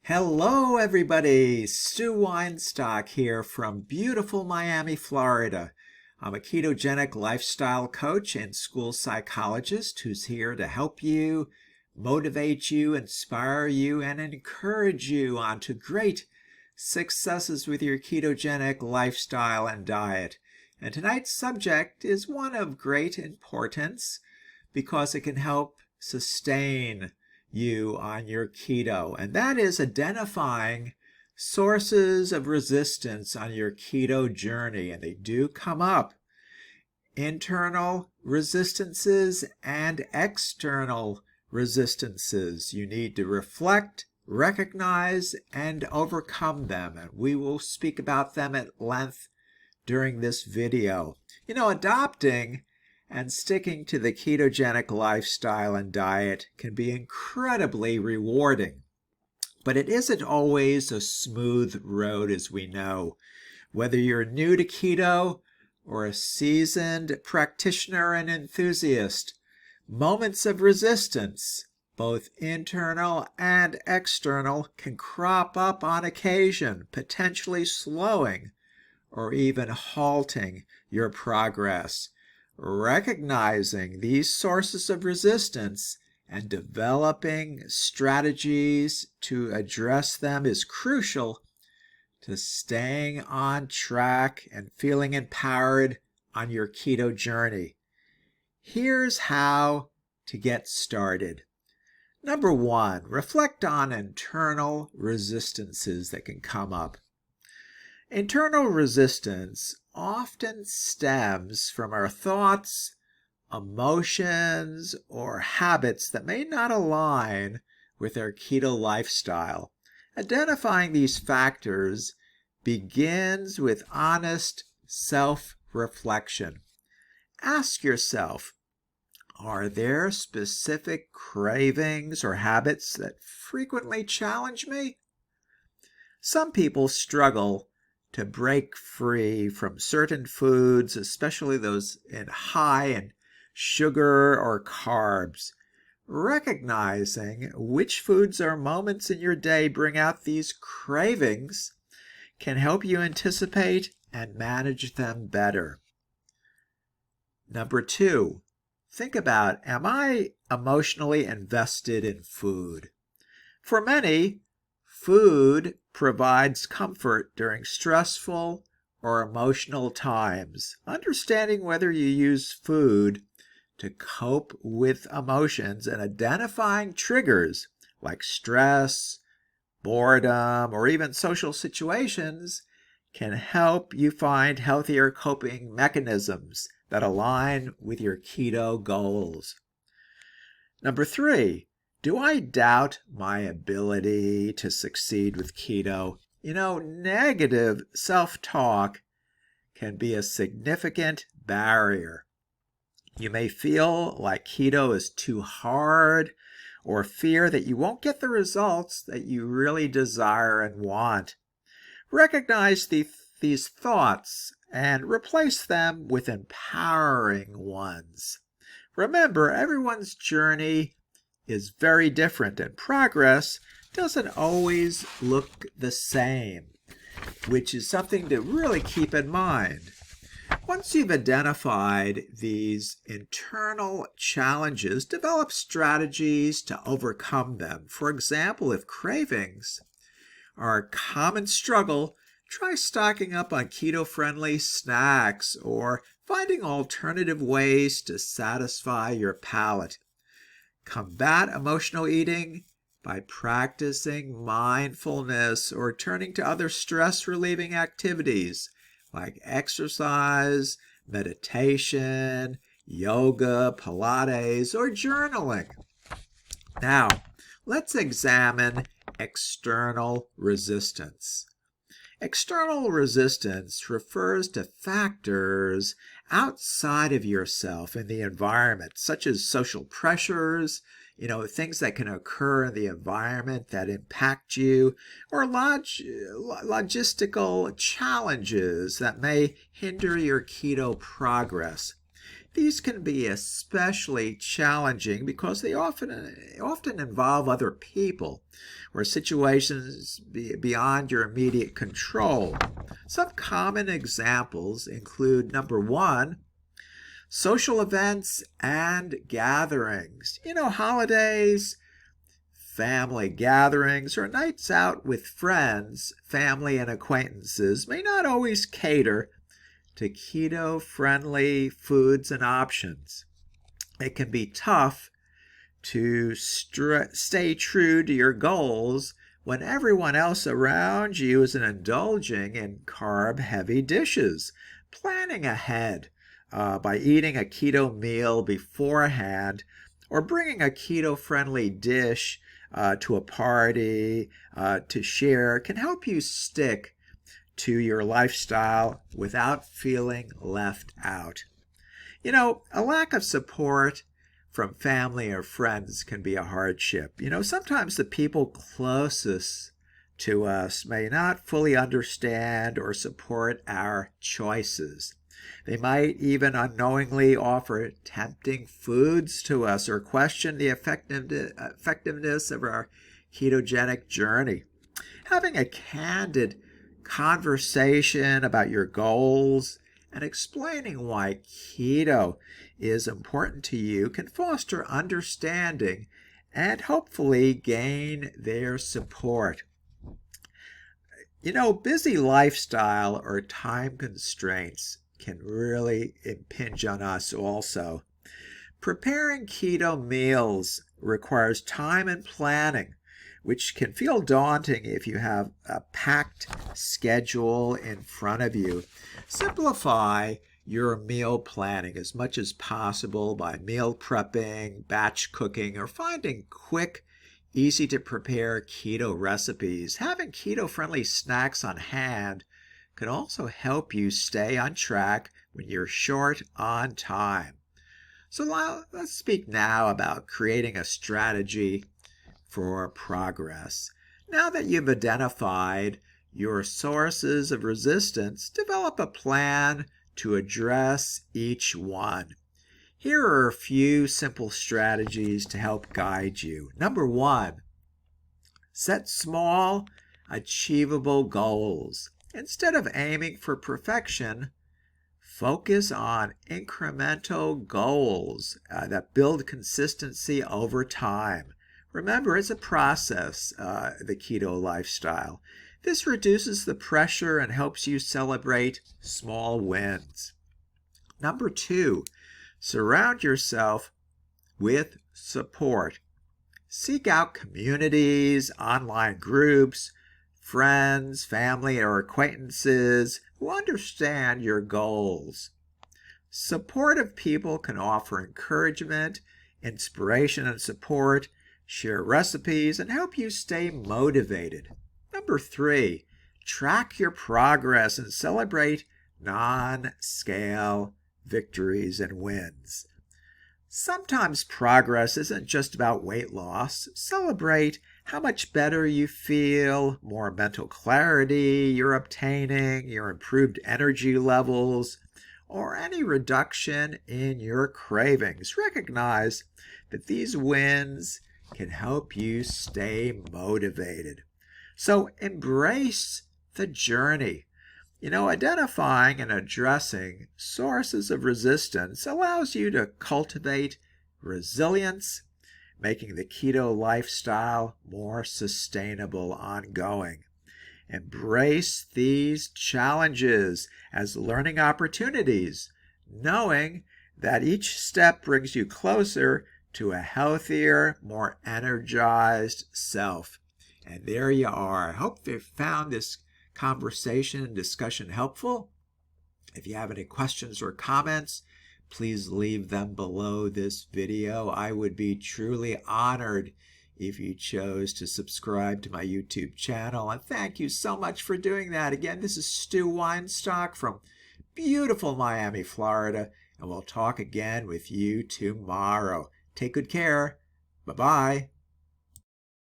Hello, everybody. Stu Weinstock here from beautiful Miami, Florida. I'm a ketogenic lifestyle coach and school psychologist who's here to help you, motivate you, inspire you, and encourage you on to great successes with your ketogenic lifestyle and diet. And tonight's subject is one of great importance because it can help sustain you on your keto, and that is identifying sources of resistance on your keto journey. And they do come up: internal resistances and external resistances. You need to reflect, recognize, and overcome them, and we will speak about them at length during this video. Adopting and sticking to the ketogenic lifestyle and diet can be incredibly rewarding, but it isn't always a smooth road, as we know. Whether you're new to keto or a seasoned practitioner and enthusiast, moments of resistance, both internal and external, can crop up on occasion, potentially slowing or even halting your progress. Recognizing these sources of resistance and developing strategies to address them is crucial to staying on track and feeling empowered on your keto journey. Here's how to get started. Number one, reflect on internal resistances that can come up. Internal resistance often stems from our thoughts, emotions, or habits that may not align with our keto lifestyle. Identifying these factors begins with honest self-reflection. Ask yourself, are there specific cravings or habits that frequently challenge me? Some people struggle to break free from certain foods, especially those high in sugar or carbs. Recognizing which foods or moments in your day bring out these cravings can help you anticipate and manage them better. Number two, think about, am I emotionally invested in food? For many, food provides comfort during stressful or emotional times. Understanding whether you use food to cope with emotions and identifying triggers like stress, boredom, or even social situations can help you find healthier coping mechanisms that align with your keto goals. Number three, do I doubt my ability to succeed with keto? Negative self-talk can be a significant barrier. You may feel like keto is too hard or fear that you won't get the results that you really desire and want. Recognize these thoughts and replace them with empowering ones. Remember, everyone's journey is very different, and progress doesn't always look the same, which is something to really keep in mind. Once you've identified these internal challenges, develop strategies to overcome them. For example, if cravings are a common struggle, try stocking up on keto-friendly snacks or finding alternative ways to satisfy your palate. Combat emotional eating by practicing mindfulness or turning to other stress-relieving activities like exercise, meditation, yoga, Pilates, or journaling. Now, let's examine external resistance. External resistance refers to factors outside of yourself in the environment, such as social pressures, things that can occur in the environment that impact you, or logistical challenges that may hinder your keto progress. These can be especially challenging because they often involve other people or situations beyond your immediate control. Some common examples include, number one, social events and gatherings. Holidays, family gatherings, or nights out with friends, family, and acquaintances may not always cater to keto-friendly foods and options. It can be tough to stay true to your goals when everyone else around you is indulging in carb-heavy dishes. Planning ahead by eating a keto meal beforehand or bringing a keto-friendly dish to a party to share can help you stick to your lifestyle without feeling left out. A lack of support from family or friends can be a hardship. Sometimes the people closest to us may not fully understand or support our choices. They might even unknowingly offer tempting foods to us or question the effectiveness of our ketogenic journey. Having a candid conversation about your goals and explaining why keto is important to you can foster understanding and hopefully gain their support. Busy lifestyle or time constraints can really impinge on us also. Preparing keto meals requires time and planning, which can feel daunting if you have a packed schedule in front of you. Simplify your meal planning as much as possible by meal prepping, batch cooking, or finding quick, easy to prepare keto recipes. Having keto-friendly snacks on hand can also help you stay on track when you're short on time. So let's speak now about creating a strategy for progress. Now that you've identified your sources of resistance, develop a plan to address each one. Here are a few simple strategies to help guide you. Number one, set small, achievable goals. Instead of aiming for perfection, focus on incremental goals that build consistency over time. Remember, it's a process, the keto lifestyle. This reduces the pressure and helps you celebrate small wins. Number two, surround yourself with support. Seek out communities, online groups, friends, family, or acquaintances who understand your goals. Supportive people can offer encouragement, inspiration, and support, share recipes, and help you stay motivated. Number three, track your progress and celebrate non-scale victories and wins. Sometimes progress isn't just about weight loss. Celebrate how much better you feel, more mental clarity you're obtaining, your improved energy levels, or any reduction in your cravings. Recognize that these wins can help you stay motivated. So embrace the journey. Identifying and addressing sources of resistance allows you to cultivate resilience, making the keto lifestyle more sustainable ongoing. Embrace these challenges as learning opportunities, knowing that each step brings you closer to a healthier, more energized self. And there you are. I hope you found this conversation and discussion helpful. If you have any questions or comments, please leave them below this video. I would be truly honored if you chose to subscribe to my YouTube channel. And thank you so much for doing that. Again, this is Stu Weinstock from beautiful Miami, Florida, and we'll talk again with you tomorrow. Take good care. Bye-bye.